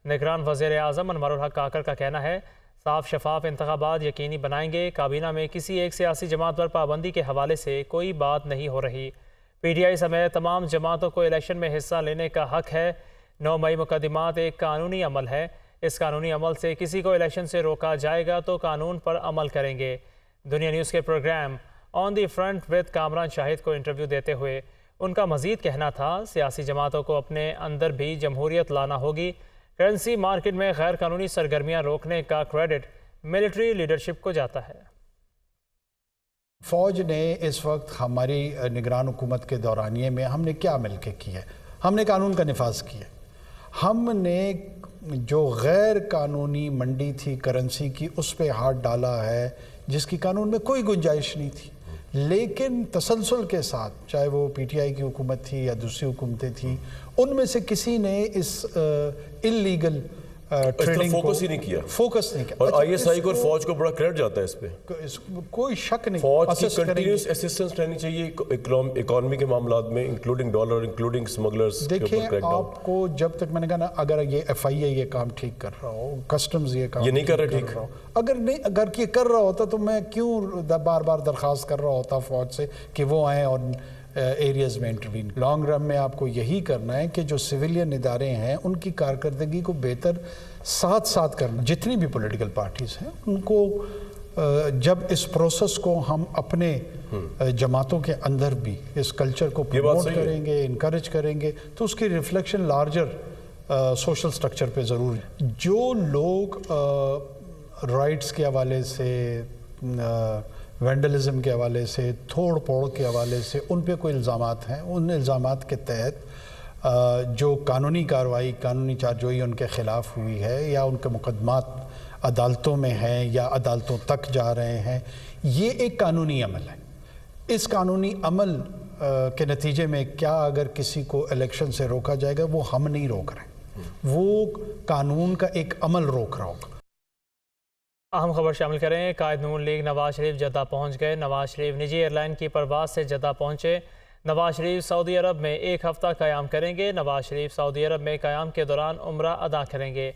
نگران وزیر اعظم انور الحق کاکڑ کا کہنا ہے صاف شفاف انتخابات یقینی بنائیں گے۔ کابینہ میں کسی ایک سیاسی جماعت پر پابندی کے حوالے سے کوئی بات نہیں ہو رہی۔ پی ٹی آئی سمیت تمام جماعتوں کو الیکشن میں حصہ لینے کا حق ہے۔ 9 مئی مقدمات ایک قانونی عمل ہے۔ اس قانونی عمل سے کسی کو الیکشن سے روکا جائے گا تو قانون پر عمل کریں گے۔ دنیا نیوز کے programme on the front with Kamran Shahid کو انٹرویو دیتے ہوئے ان کا مزید کہنا تھا سیاسی جماعتوں کو اپنے اندر بھی جمہوریت لانا ہوگی۔ کرنسی مارکیٹ میں غیر قانونی سرگرمیاں روکنے کا کریڈٹ ملٹری لیڈرشپ کو جاتا ہے۔ فوج نے اس وقت ہماری نگران حکومت کے دورانیے میں ہم نے کیا مل کے کیا ہے؟ ہم نے قانون کا نفاذ کیا۔ ہم نے جو غیر قانونی منڈی تھی کرنسی کی اس پہ ہاتھ ڈالا ہے جس کی قانون میں کوئی گنجائش نہیں تھی، لیکن تسلسل کے ساتھ چاہے وہ پی ٹی آئی کی حکومت تھی یا دوسری حکومتیں تھیں، ان میں سے کسی نے اس انلیگل ٹریڈنگ کو فوکس ہی نہیں کیا۔ فوکس نہیں کیا۔ اور آئی ایس آئی کو اور فوج کو بڑا کریڈٹ جاتا ہے اس پہ۔ کوئی شک نہیں، فوج کی کنٹینیوس اسسٹنس رہنی چاہیے اکانومی کے معاملات میں، انکلوڈنگ ڈالر، انکلوڈنگ سمگلرز۔ دیکھیں آپ کو جب تک میں نے کہا نا، اگر یہ ایف آئی اے یہ کام ٹھیک کر رہا ہو، کسٹمز یہ کام یہ نہیں کر رہا ٹھیک، اگر یہ کر رہا ہوتا تو میں کیوں بار بار درخواست کر رہا ہوتا فوج سے کہ وہ آئیں اور ایریاز میں انٹروین۔ لانگ رن میں آپ کو یہی کرنا ہے کہ جو سویلین ادارے ہیں ان کی کارکردگی کو بہتر ساتھ ساتھ کرنا۔ جتنی بھی پولیٹیکل پارٹیز ہیں ان کو جب اس پروسیس کو ہم اپنے جماعتوں کے اندر بھی اس کلچر کو پروموٹ کریں گے، انکریج کریں گے، تو اس کی ریفلیکشن لارجر سوشل سٹرکچر پہ ضرور ہے۔ جو لوگ رائٹس کے حوالے سے، وینڈلزم کے حوالے سے، توڑ پھوڑ کے حوالے سے ان پہ کوئی الزامات ہیں، ان الزامات کے تحت جو قانونی کارروائی، قانونی چارجوئی ان کے خلاف ہوئی ہے یا ان کے مقدمات عدالتوں میں ہیں یا عدالتوں تک جا رہے ہیں، یہ ایک قانونی عمل ہے۔ اس قانونی عمل کے نتیجے میں کیا اگر کسی کو الیکشن سے روکا جائے گا، وہ ہم نہیں روک رہے، وہ قانون کا ایک عمل روک رہا ہوگا۔ اہم خبر شامل کریں۔ قائد نون لیگ نواز شریف جدہ پہنچ گئے۔ نواز شریف نجی ایئر لائن کی پرواز سے جدہ پہنچے۔ نواز شریف سعودی عرب میں 1 ہفتہ قیام کریں گے۔ نواز شریف سعودی عرب میں قیام کے دوران عمرہ ادا کریں گے۔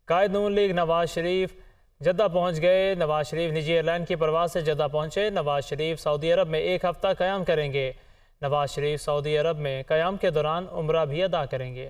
قائد نون لیگ نواز شریف جدہ پہنچ گئے۔ نواز شریف نجی ایئر لائن کی پرواز سے جدہ پہنچے۔ نواز شریف سعودی عرب میں 1 ہفتہ قیام کریں گے۔ نواز شریف سعودی عرب میں قیام کے دوران عمرہ بھی ادا کریں گے۔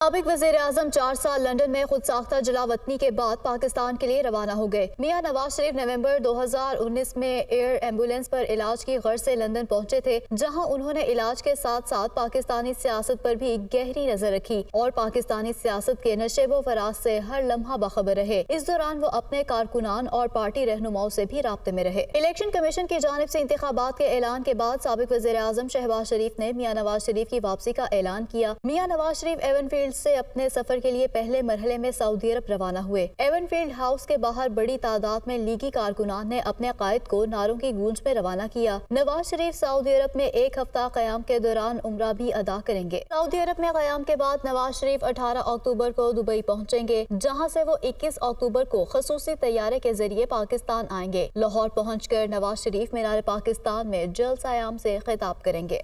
سابق وزیر اعظم 4 سال لندن میں خود ساختہ جلا وطنی کے بعد پاکستان کے لیے روانہ ہو گئے۔ میاں نواز شریف نومبر 2019 میں ایئر ایمبولینس پر علاج کی غرض سے لندن پہنچے تھے، جہاں انہوں نے علاج کے ساتھ ساتھ پاکستانی سیاست پر بھی گہری نظر رکھی اور پاکستانی سیاست کے نشیب و فراز سے ہر لمحہ باخبر رہے۔ اس دوران وہ اپنے کارکنان اور پارٹی رہنماؤں سے بھی رابطے میں رہے۔ الیکشن کمیشن کی جانب سے انتخابات کے اعلان کے بعد سابق وزیر اعظم شہباز شریف نے میاں نواز شریف کی واپسی کا اعلان کیا۔ میاں نواز شریف ایون فیلڈ سے اپنے سفر کے لیے پہلے مرحلے میں سعودی عرب روانہ ہوئے۔ ایون فیلڈ ہاؤس کے باہر بڑی تعداد میں لیگی کارکنان نے اپنے قائد کو نعروں کی گونج میں روانہ کیا۔ نواز شریف سعودی عرب میں 1 ہفتہ قیام کے دوران عمرہ بھی ادا کریں گے۔ سعودی عرب میں قیام کے بعد نواز شریف 18 اکتوبر کو دبئی پہنچیں گے، جہاں سے وہ 21 اکتوبر کو خصوصی طیارے کے ذریعے پاکستان آئیں گے۔ لاہور پہنچ کر نواز شریف مینار پاکستان میں جلسہ عام سے خطاب کریں گے۔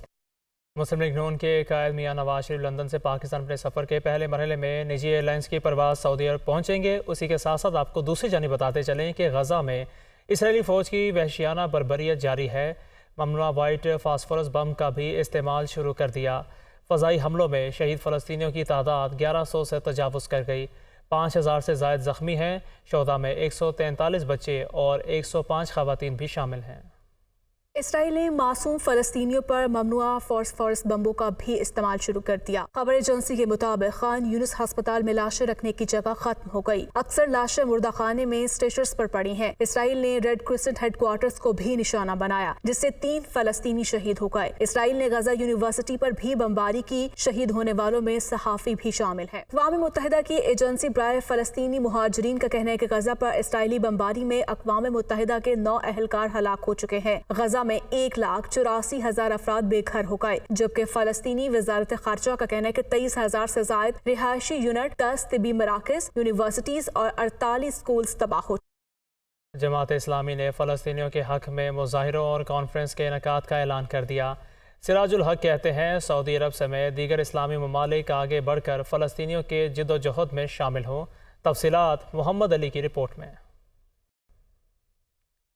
مسلم لیگ نون کے قائد میاں نواز شریف لندن سے پاکستان اپنے سفر کے پہلے مرحلے میں نجی ایئر لائنز کی پرواز سعودی عرب پہنچیں گے۔ اسی کے ساتھ ساتھ آپ کو دوسری جانب بتاتے چلیں کہ غزہ میں اسرائیلی فوج کی وحشیانہ بربریت جاری ہے۔ ممنوعہ وائٹ فاسفورس بم کا بھی استعمال شروع کر دیا۔ فضائی حملوں میں شہید فلسطینیوں کی تعداد 1100 سے تجاوز کر گئی۔ 5000 سے زائد زخمی ہیں۔ شہداء میں 143 بچے اور 105 خواتین بھی شامل ہیں۔ اسرائیل نے معصوم فلسطینیوں پر ممنوعہ فاسفورس بمبوں کا بھی استعمال شروع کر دیا۔ خبر ایجنسی کے مطابق خان یونس ہسپتال میں لاشیں رکھنے کی جگہ ختم ہو گئی۔ اکثر لاشیں مردہ خانے میں اسٹریچرز پر پڑی ہیں۔ اسرائیل نے ریڈ کرسنٹ ہیڈ کوارٹرز کو بھی نشانہ بنایا، جس سے 3 فلسطینی شہید ہو گئے۔ اسرائیل نے غزہ یونیورسٹی پر بھی بمباری کی۔ شہید ہونے والوں میں صحافی بھی شامل ہیں۔ اقوام متحدہ کی ایجنسی برائے فلسطینی مہاجرین کا کہنا ہے کہ غزہ پر اسرائیلی بمباری میں اقوام متحدہ کے 9 اہلکار ہلاک ہو چکے ہیں۔ غزہ میں 1,84,000 افراد بے گھر ہو گئے، جبکہ فلسطینی وزارت خارجہ کا کہنا ہے کہ 23,000 سے زائد رہائشی یونٹ، 10 طبی مراکز، یونیورسٹیز اور 48 اسکولز تباہ ہو۔ جماعت اسلامی نے فلسطینیوں کے حق میں مظاہروں اور کانفرنس کے انعقاد کا اعلان کر دیا۔ سراج الحق کہتے ہیں سعودی عرب سمیت دیگر اسلامی ممالک آگے بڑھ کر فلسطینیوں کے جد و جہد میں شامل ہوں۔ تفصیلات محمد علی کی رپورٹ میں۔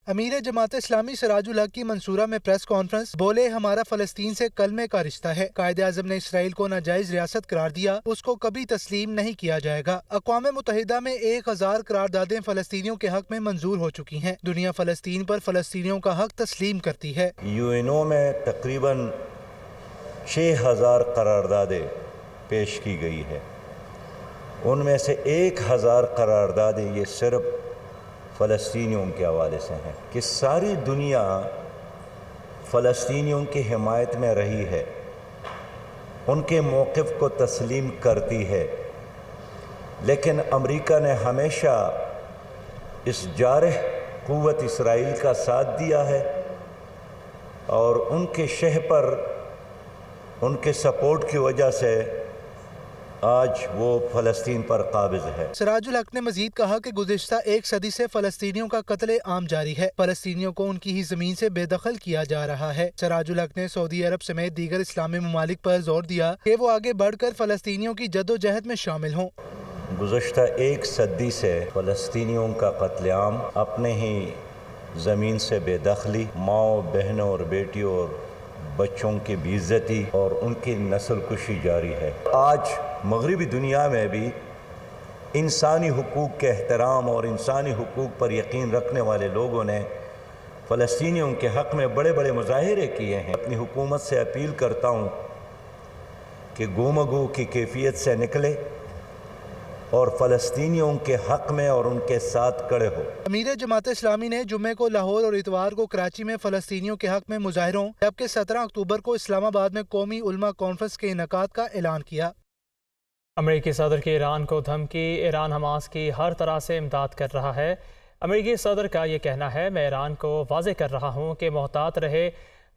امیر جماعت اسلامی سراج الحق کی منصورہ میں پریس کانفرنس، بولے ہمارا فلسطین سے کلمے کا رشتہ ہے۔ قائد اعظم نے اسرائیل کو ناجائز ریاست قرار دیا، اس کو کبھی تسلیم نہیں کیا جائے گا۔ اقوام متحدہ میں 1000 قراردادیں فلسطینیوں کے حق میں منظور ہو چکی ہیں۔ دنیا فلسطین پر فلسطینیوں کا حق تسلیم کرتی ہے۔ UN میں تقریباً 6000 قراردادیں پیش کی گئی ہے، ان میں سے 1000 قراردادیں یہ صرف فلسطینیوں کے حوالے سے ہیں کہ ساری دنیا فلسطینیوں کی حمایت میں رہی ہے، ان کے موقف کو تسلیم کرتی ہے، لیکن امریکہ نے ہمیشہ اس جارح قوت اسرائیل کا ساتھ دیا ہے اور ان کے شہ پر ان کے سپورٹ کی وجہ سے آج وہ فلسطین پر قابض ہے۔ سراج الحق نے مزید کہا کہ گزشتہ 1 صدی سے فلسطینیوں کا قتل عام جاری ہے، فلسطینیوں کو ان کی ہی زمین سے بے دخل کیا جا رہا ہے۔ سراج الحق نے سعودی عرب سمیت دیگر اسلامی ممالک پر زور دیا کہ وہ آگے بڑھ کر فلسطینیوں کی جد و جہد میں شامل ہوں۔ گزشتہ 1 صدی سے فلسطینیوں کا قتل عام، اپنے ہی زمین سے بے دخلی، ماؤں بہنوں اور بیٹیوں اور بچوں کی بے عزتی اور ان کی نسل کشی جاری ہے۔ آج مغربی دنیا میں بھی انسانی حقوق کے احترام اور انسانی حقوق پر یقین رکھنے والے لوگوں نے فلسطینیوں کے حق میں بڑے بڑے مظاہرے کیے ہیں۔ اپنی حکومت سے اپیل کرتا ہوں کہ گفتگو کی کیفیت سے نکلے اور فلسطینیوں کے حق میں اور ان کے ساتھ کھڑے ہو۔ امیر جماعت اسلامی نے جمعے کو لاہور اور اتوار کو کراچی میں فلسطینیوں کے حق میں مظاہروں، جبکہ 17 اکتوبر کو اسلام آباد میں قومی علماء کانفرنس کے انعقاد کا اعلان کیا۔ امریکی صدر کی ایران کو دھمکی، ایران حماس کی ہر طرح سے امداد کر رہا ہے۔ امریکی صدر کا یہ کہنا ہے، میں ایران کو واضح کر رہا ہوں کہ محتاط رہے۔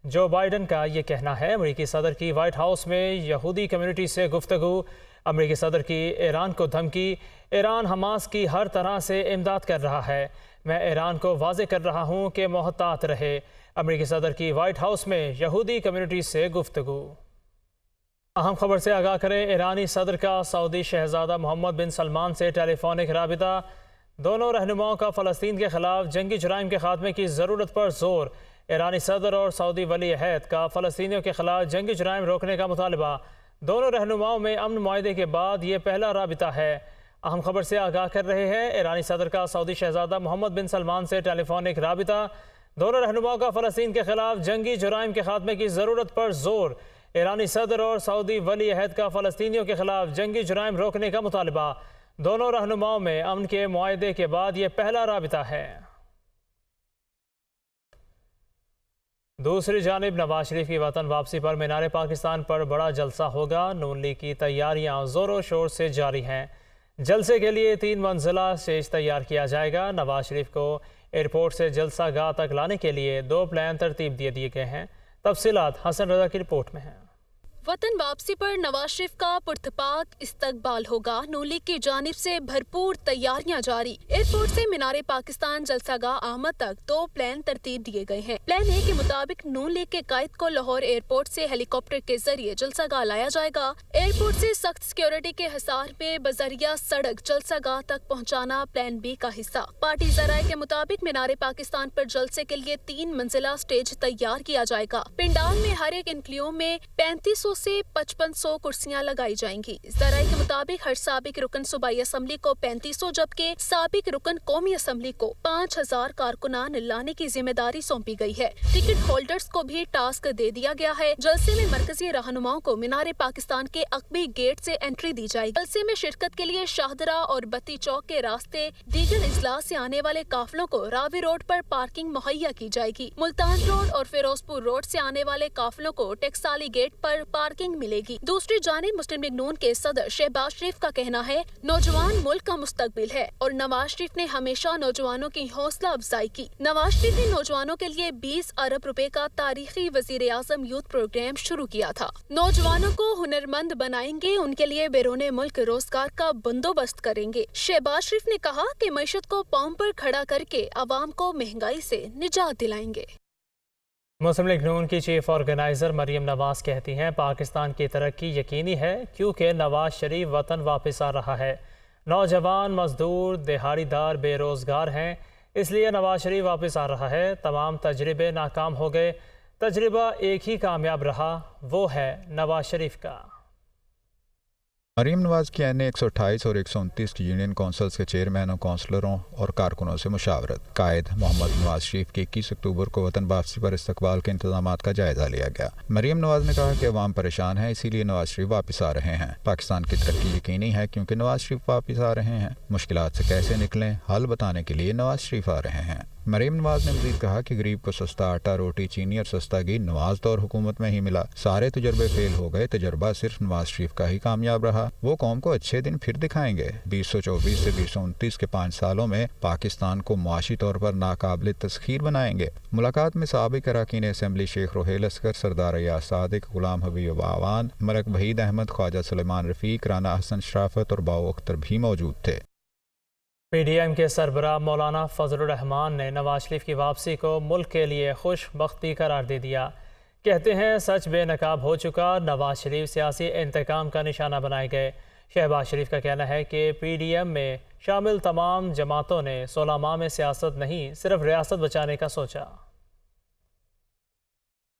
جو بائیڈن کا یہ کہنا ہے، امریکی صدر کی وائٹ ہاؤس میں یہودی کمیونٹی سے گفتگو۔ امریکی صدر کی ایران کو دھمکی، ایران حماس کی ہر طرح سے امداد کر رہا ہے، میں ایران کو واضح کر رہا ہوں کہ محتاط رہے۔ امریکی صدر کی وائٹ ہاؤس میں یہودی کمیونٹی سے گفتگو۔ اہم خبر سے آگاہ کریں، ایرانی صدر کا سعودی شہزادہ محمد بن سلمان سے ٹیلی فونک رابطہ۔ دونوں رہنماؤں کا فلسطین کے خلاف جنگی جرائم کے خاتمے کی ضرورت پر زور۔ ایرانی صدر اور سعودی ولی عہد کا فلسطینیوں کے خلاف جنگی جرائم روکنے کا مطالبہ۔ دونوں رہنماؤں میں امن معاہدے کے بعد یہ پہلا رابطہ ہے۔ اہم خبر سے آگاہ کر رہے ہیں، ایرانی صدر کا سعودی شہزادہ محمد بن سلمان سے ٹیلی فونک رابطہ۔ دونوں رہنماؤں کا فلسطین کے خلاف جنگی جرائم کے خاتمے کی ضرورت پر زور۔ ایرانی صدر اور سعودی ولی عہد کا فلسطینیوں کے خلاف جنگی جرائم روکنے کا مطالبہ۔ دونوں رہنماؤں میں امن کے معاہدے کے بعد یہ پہلا رابطہ ہے۔ دوسری جانب نواز شریف کی وطن واپسی پر مینار پاکستان پر بڑا جلسہ ہوگا۔ نون لیگ کی تیاریاں زور و شور سے جاری ہیں۔ جلسے کے لیے 3 منزلہ اسٹیج تیار کیا جائے گا۔ نواز شریف کو ایئرپورٹ سے جلسہ گاہ تک لانے کے لیے 2 پلان ترتیب دیے گئے ہیں۔ تفصیلات حسن رضا کی رپورٹ میں ہیں۔ وطن واپسی پر نواز شریف کا پرتپاک استقبال ہوگا۔ نون لیگ کی جانب سے بھرپور تیاریاں جاری۔ ایئرپورٹ سے مینار پاکستان جلسہ گاہ احمد تک 2 پلان ترتیب دیے گئے ہیں۔ پلان اے کے مطابق نون لیگ کے قائد کو لاہور ایئرپورٹ سے ہیلی کاپٹر کے ذریعے جلسہ گاہ لایا جائے گا۔ ایئرپورٹ سے سخت سیکیورٹی کے حصار میں بذریعہ سڑک جلسہ گاہ تک پہنچانا پلان بی کا حصہ۔ پارٹی ذرائع کے مطابق مینار پاکستان پر جلسے کے لیے 3 منزلہ اسٹیج تیار کیا جائے گا۔ پنڈال میں ہر ایک انکلیو میں 3500 سے 5500 کرسیاں لگائی جائیں گی۔ ذرائع کے مطابق ہر سابق رکن صوبائی اسمبلی کو 3500 جبکہ سابق رکن قومی اسمبلی کو 5000 کارکنان لانے کی ذمہ داری سونپی گئی ہے۔ ٹکٹ ہولڈرز کو بھی ٹاسک دے دیا گیا ہے۔ جلسے میں مرکزی رہنماؤں کو مینار پاکستان کے عقبی گیٹ سے انٹری دی جائے گی۔ جلسے میں شرکت کے لیے شاہدرہ اور بتی چوک کے راستے دیگر اضلاع سے آنے والے قافلوں کو راوی روڈ پر پارکنگ مہیا کی جائے گی۔ ملتان روڈ اور فیروز پور روڈ سے آنے والے قافلوں کو ٹیکسالی گیٹ پر پارکنگ ملے گی۔ دوسری جانب مسلم لیگ نون کے صدر شہباز شریف کا کہنا ہے، نوجوان ملک کا مستقبل ہے اور نواز شریف نے ہمیشہ نوجوانوں کی حوصلہ افزائی کی۔ نواز شریف نے نوجوانوں کے لیے 20 ارب روپے کا تاریخی وزیر اعظم یوتھ پروگرام شروع کیا تھا۔ نوجوانوں کو ہنرمند بنائیں گے، ان کے لیے بیرون ملک روزگار کا بندوبست کریں گے۔ شہباز شریف نے کہا کہ معیشت کو پاؤں پر کھڑا کر کے عوام کو مہنگائی سے نجات دلائیں گے۔ مسلم لیگ نون کی چیف آرگنائزر مریم نواز کہتی ہیں پاکستان کی ترقی یقینی ہے کیونکہ نواز شریف وطن واپس آ رہا ہے۔ نوجوان، مزدور، دہاڑی دار بے روزگار ہیں، اس لیے نواز شریف واپس آ رہا ہے۔ تمام تجربے ناکام ہو گئے، تجربہ ایک ہی کامیاب رہا، وہ ہے نواز شریف کا۔ مریم نواز کی این 128 اور 129 کی یونین کونسلز کے چیئرمینوں، کونسلروں اور کارکنوں سے مشاورت۔ قائد محمد نواز شریف کی 21 اکتوبر کو وطن واپسی پر استقبال کے انتظامات کا جائزہ لیا گیا۔ مریم نواز نے کہا کہ عوام پریشان ہے، اسی لیے نواز شریف واپس آ رہے ہیں۔ پاکستان کی ترقی یقینی ہے کیونکہ نواز شریف واپس آ رہے ہیں۔ مشکلات سے کیسے نکلیں، حل بتانے کے لیے نواز شریف آ رہے ہیں۔ مریم نواز نے مزید کہا کہ غریب کو سستا آٹا، روٹی، چینی اور سستا گھی نواز دور حکومت میں ہی ملا۔ سارے تجربے فیل ہو گئے، تجربہ صرف نواز شریف کا ہی کامیاب رہا۔ وہ قوم کو اچھے دن پھر دکھائیں گے۔ 2024 سے 2029 کے 5 سالوں میں پاکستان کو معاشی طور پر ناقابل تسخیر بنائیں گے۔ ملاقات میں سابق اراکین اسمبلی شیخ روہیل اصغر، سردار ایاز صادق، غلام حبیب اعوان، ملک وحید احمد، خواجہ سلیمان رفیق، رانا حسن شرافت اور باو اختر بھی موجود تھے۔ پی ڈی ایم کے سربراہ مولانا فضل الرحمان نے نواز شریف کی واپسی کو ملک کے لیے خوش بختی قرار دے دیا۔ کہتے ہیں سچ بے نقاب ہو چکا، نواز شریف سیاسی انتقام کا نشانہ بنائے گئے۔ شہباز شریف کا کہنا ہے کہ پی ڈی ایم میں شامل تمام جماعتوں نے 16 ماہ میں سیاست نہیں، صرف ریاست بچانے کا سوچا۔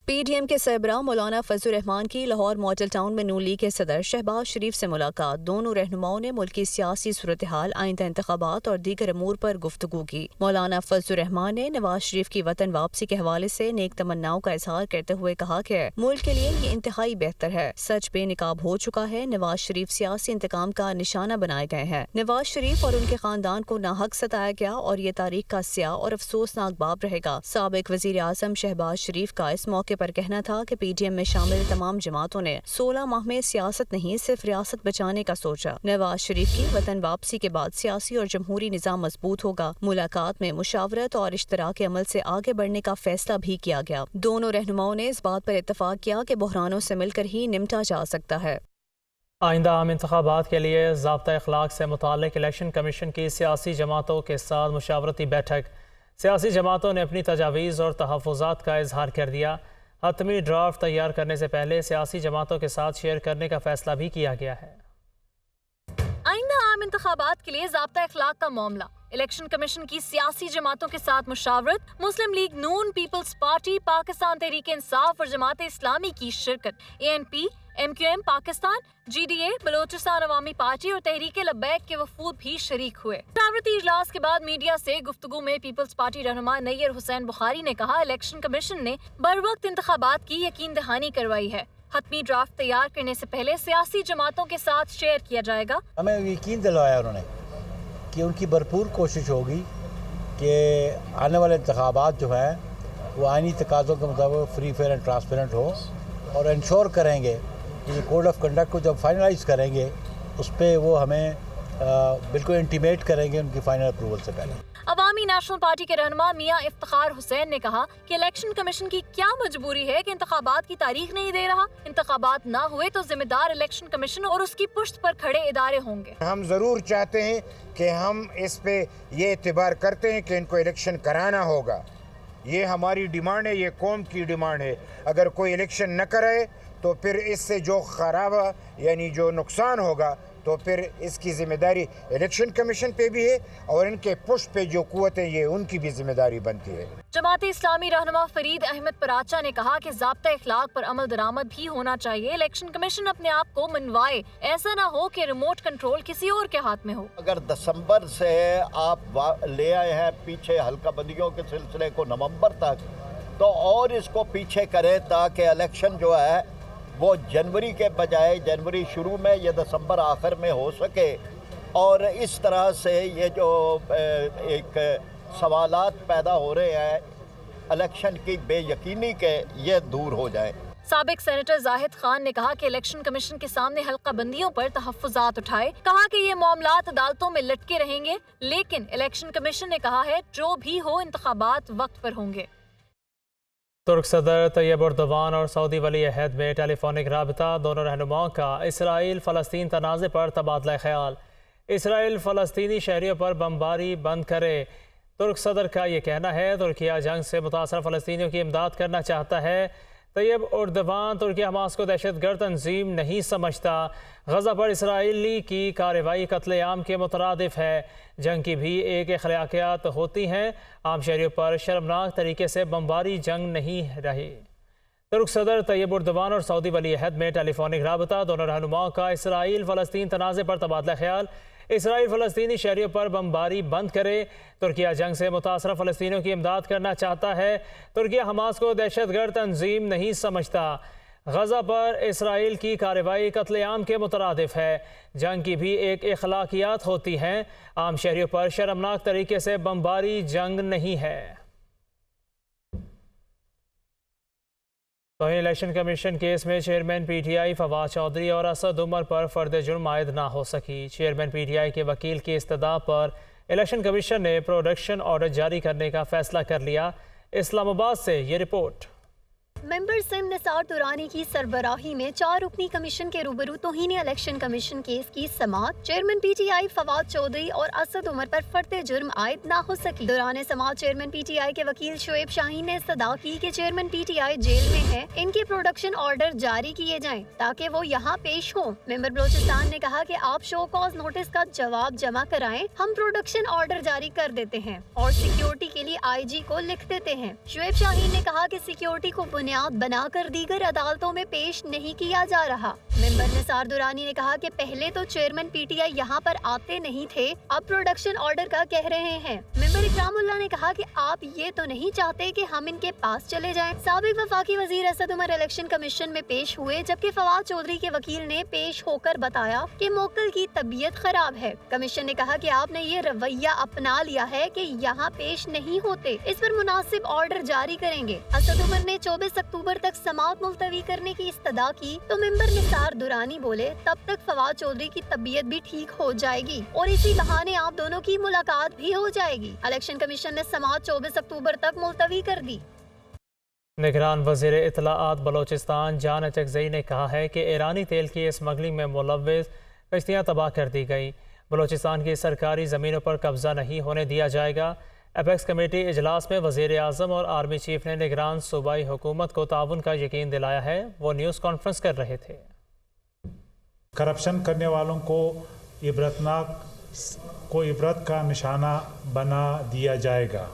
پی ڈی ایم کے سربراہ مولانا فضل الرحمان کی لاہور ماڈل ٹاؤن میں نون لیگ کے صدر شہباز شریف سے ملاقات۔ دونوں رہنماؤں نے ملکی سیاسی صورتحال، آئندہ انتخابات اور دیگر امور پر گفتگو کی۔ مولانا فضل الرحمان نے نواز شریف کی وطن واپسی کے حوالے سے نیک تمناؤں کا اظہار کرتے ہوئے کہا کہ ملک کے لیے یہ انتہائی بہتر ہے۔ سچ بے نقاب ہو چکا ہے، نواز شریف سیاسی انتقام کا نشانہ بنائے گئے ہیں۔ نواز شریف اور ان کے خاندان کو ناحق ستایا گیا اور یہ تاریخ کا سیاہ اور افسوسناک باب رہے گا۔ سابق وزیر اعظم شہباز شریف کا اس موقع پر کہنا تھا کہ پی ڈی ایم میں شامل تمام جماعتوں نے 16 ماہ میں سیاست نہیں، صرف ریاست بچانے کا سوچا۔ نواز شریف کی وطن واپسی کے بعد سیاسی اور جمہوری نظام مضبوط ہوگا۔ ملاقات میں مشاورت اور اشتراک عمل سے آگے بڑھنے کا فیصلہ بھی کیا گیا۔ دونوں رہنماؤں نے اس بات پر اتفاق کیا کہ بحرانوں سے مل کر ہی نمٹا جا سکتا ہے۔ آئندہ عام انتخابات کے لیے ضابطہ اخلاق سے متعلق الیکشن کمیشن کی سیاسی جماعتوں کے ساتھ مشاورتی بیٹھک۔ سیاسی جماعتوں نے اپنی تجاویز اور تحفظات کا اظہار کر دیا۔ حتمی ڈرافٹ تیار کرنے سے پہلے سیاسی جماعتوں کے ساتھ شیئر کرنے کا فیصلہ بھی کیا گیا ہے۔ آئندہ عام انتخابات کے لیے ضابطہ اخلاق کا معاملہ، الیکشن کمیشن کی سیاسی جماعتوں کے ساتھ مشاورت، مسلم لیگ نون، پیپلز پارٹی، پاکستان تحریک انصاف اور جماعت اسلامی کی شرکت۔ A N P, M Q M Pakistan, G D A, Balochistan Awami Party اور تحریک لبیک کے وفود بھی شریک ہوئے۔ مشاورتی اجلاس کے بعد میڈیا سے گفتگو میں پیپلز پارٹی رہنما نیر حسین بخاری نے کہا الیکشن کمیشن نے بروقت انتخابات کی یقین دہانی کروائی ہے۔ حتمی ڈرافٹ تیار کرنے سے پہلے سیاسی جماعتوں کے ساتھ شیئر کیا جائے گا۔ ہمیں یقین دلوایا انہوں نے کہ ان کی بھرپور کوشش ہوگی کہ آنے والے انتخابات جو ہیں وہ آئینی تقاضوں کے مطابق فری، فیئر اینڈ ٹرانسپیرنٹ ہو، اور انشور کریں گے کہ کوڈ آف کنڈکٹ کو جب فائنلائز کریں گے اس پہ وہ ہمیں بالکل انٹیمیٹ کریں گے ان کی فائنل اپروول سے پہلے۔ عوامی نیشنل پارٹی کے رہنما میاں افتخار حسین نے کہا کہ الیکشن کمیشن کی کیا مجبوری ہے کہ انتخابات کی تاریخ نہیں دے رہا۔ انتخابات نہ ہوئے تو ذمہ دار الیکشن کمیشن اور اس کی پشت پر کھڑے ادارے ہوں گے۔ ہم ضرور چاہتے ہیں کہ ہم اس پہ یہ اعتبار کرتے ہیں کہ ان کو الیکشن کرانا ہوگا، یہ ہماری ڈیمانڈ ہے، یہ قوم کی ڈیمانڈ ہے۔ اگر کوئی الیکشن نہ کرے تو پھر اس سے جو خرابہ یعنی جو نقصان ہوگا تو پھر اس کی ذمہ داری الیکشن کمیشن پہ بھی ہے، اور ان کے پشت پہ جو قوتیں یہ ان کی بھی ذمہ داری بنتی ہے۔ جماعت اسلامی رہنما فرید احمد پراچا نے کہا کہ ضابطہ اخلاق پر عمل درآمد بھی ہونا چاہیے۔ الیکشن کمیشن اپنے آپ کو منوائے، ایسا نہ ہو کہ ریموٹ کنٹرول کسی اور کے ہاتھ میں ہو۔ اگر دسمبر سے آپ لے آئے ہیں پیچھے حلقہ بندیوں کے سلسلے کو نومبر تک، تو اور اس کو پیچھے کریں تاکہ الیکشن جو ہے وہ جنوری کے بجائے جنوری شروع میں یا دسمبر آخر میں ہو سکے، اور اس طرح سے یہ جو ایک سوالات پیدا ہو رہے ہیں الیکشن کی بے یقینی کے، یہ دور ہو جائیں۔ سابق سینیٹر زاہد خان نے کہا کہ الیکشن کمیشن کے سامنے حلقہ بندیوں پر تحفظات اٹھائے، کہا کہ یہ معاملات عدالتوں میں لٹکے رہیں گے، لیکن الیکشن کمیشن نے کہا ہے جو بھی ہو انتخابات وقت پر ہوں گے۔ ترک صدر طیب اردوان اور سعودی ولی عہد میں ٹیلی فونک رابطہ، دونوں رہنماؤں کا اسرائیل فلسطین تنازع پر تبادلہ خیال۔ اسرائیل فلسطینی شہریوں پر بمباری بند کرے، ترک صدر کا یہ کہنا ہے ترکیہ جنگ سے متاثرہ فلسطینیوں کی امداد کرنا چاہتا ہے۔ طیب اردوان ترکیہ حماس کو دہشت گرد تنظیم نہیں سمجھتا، غزہ پر اسرائیلی کی کارروائی قتل عام کے مترادف ہے، جنگ کی بھی ایک اخلاقیات ہوتی ہیں، عام شہریوں پر شرمناک طریقے سے بمباری جنگ نہیں رہی۔ ترک صدر طیب اردوان اور سعودی ولی عہد میں ٹیلی فونک رابطہ، دونوں رہنماؤں کا اسرائیل فلسطین تنازع پر تبادلہ خیال۔ اسرائیل فلسطینی شہریوں پر بمباری بند کرے، ترکیہ جنگ سے متاثرہ فلسطینیوں کی امداد کرنا چاہتا ہے، ترکیہ حماس کو دہشت گرد تنظیم نہیں سمجھتا، غزہ پر اسرائیل کی کارروائی قتل عام کے مترادف ہے، جنگ کی بھی ایک اخلاقیات ہوتی ہیں، عام شہریوں پر شرمناک طریقے سے بمباری جنگ نہیں ہے۔ توہین الیکشن کمیشن کیس میں chairman P T I Fawad Chaudhry اور اسد عمر پر فرد جرم عائد نہ ہو سکی۔ چیئرمین پی ٹی آئی کے وکیل کی استدعا پر الیکشن کمیشن نے پروڈکشن آرڈر جاری کرنے کا فیصلہ کر لیا۔ اسلام آباد سے یہ رپورٹ۔ ممبر سندھ نثار دورانی کی سربراہی میں 4 رکنی کمیشن کے روبرو توہین الیکشن کمیشن کیس کی سماعت، chairman P T I Fawad Chaudhry اور اسد عمر پر فرد جرم عائد نہ ہو سکی۔ دوران سماعت چیئرمین پی ٹی آئی کے وکیل شعیب شاہین نے استدعا کی کہ chairman P T I jail میں ہے، ان کے پروڈکشن آرڈر جاری کیے جائیں تاکہ وہ یہاں پیش ہوں۔ ممبر بلوچستان نے کہا کہ آپ شو کاز نوٹس کا جواب جمع کرائیں، ہم پروڈکشن آرڈر جاری کر دیتے ہیں اور سیکیورٹی کے لیے آئی جی کو لکھ دیتے ہیں۔ شعیب شاہین نے کہا کہ سیکیورٹی کو بنیاد بنا کر دیگر عدالتوں میں پیش نہیں کیا جا رہا۔ ممبر نثار دورانی نے کہا کہ پہلے تو چیئرمین پی ٹی آئی یہاں پر آتے نہیں تھے، اب پروڈکشن آرڈر کا کہہ رہے ہیں۔ ممبر اکرام اللہ نے کہا کہ آپ یہ تو نہیں چاہتے کہ ہم ان کے پاس چلے جائیں۔ سابق وفاقی وزیر اسد عمر الیکشن کمیشن میں پیش ہوئے، جبکہ فواد چودھری کے وکیل نے پیش ہو کر بتایا کہ موکل کی طبیعت خراب ہے۔ کمیشن نے کہا کہ آپ نے یہ رویہ اپنا لیا ہے کہ یہاں پیش نہیں ہوتے، اس پر مناسب آرڈر جاری کریں گے۔ اسد عمر نے 24 اکتوبر تک سماعت ملتوی کرنے کی استدعا کی تو ممبر نثار دورانی بولے تب تک فواد چودھری کی طبیعت بھی ٹھیک ہو جائے گی اور اسی بہانے آپ دونوں کی ملاقات بھی ہو جائے گی۔ الیکشن کمیشن نے سماعت 24 اکتوبر تک ملتوی کر دی۔ نگران وزیر اطلاعات بلوچستان جان اچکزئی نے کہا ہے کہ ایرانی تیل کی اسمگلنگ میں ملوث کشتیاں تباہ کر دی گئیں، بلوچستان کی سرکاری زمینوں پر قبضہ نہیں ہونے دیا جائے گا۔ اپیکس کمیٹی اجلاس میں وزیر اعظم اور آرمی چیف نے نگران صوبائی حکومت کو تعاون کا یقین دلایا ہے، وہ نیوز کانفرنس کر رہے تھے۔ کرپشن کرنے والوں کو عبرت کا نشانہ بنا دیا جائے گا،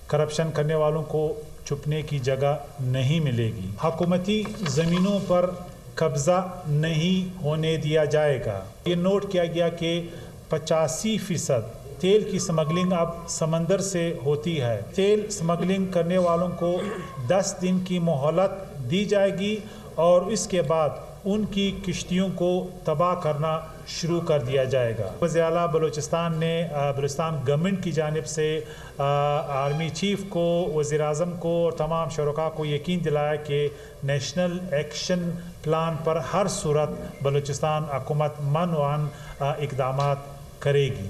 کرپشن کرنے والوں کو چھپنے کی جگہ نہیں ملے گی، حکومتی زمینوں پر قبضہ نہیں ہونے دیا جائے گا۔ یہ نوٹ کیا گیا کہ 85% تیل کی سمگلنگ اب سمندر سے ہوتی ہے۔ تیل سمگلنگ کرنے والوں کو 10 دن کی مہلت دی جائے گی اور اس کے بعد ان کی کشتیوں کو تباہ کرنا شروع کر دیا جائے گا۔ وزیر اعلیٰ بلوچستان نے بلوچستان گورنمنٹ کی جانب سے آرمی چیف کو، وزیر اعظم کو اور تمام شرکاء کو یقین دلایا کہ نیشنل ایکشن پلان پر ہر صورت بلوچستان حکومت من وان اقدامات کرے گی۔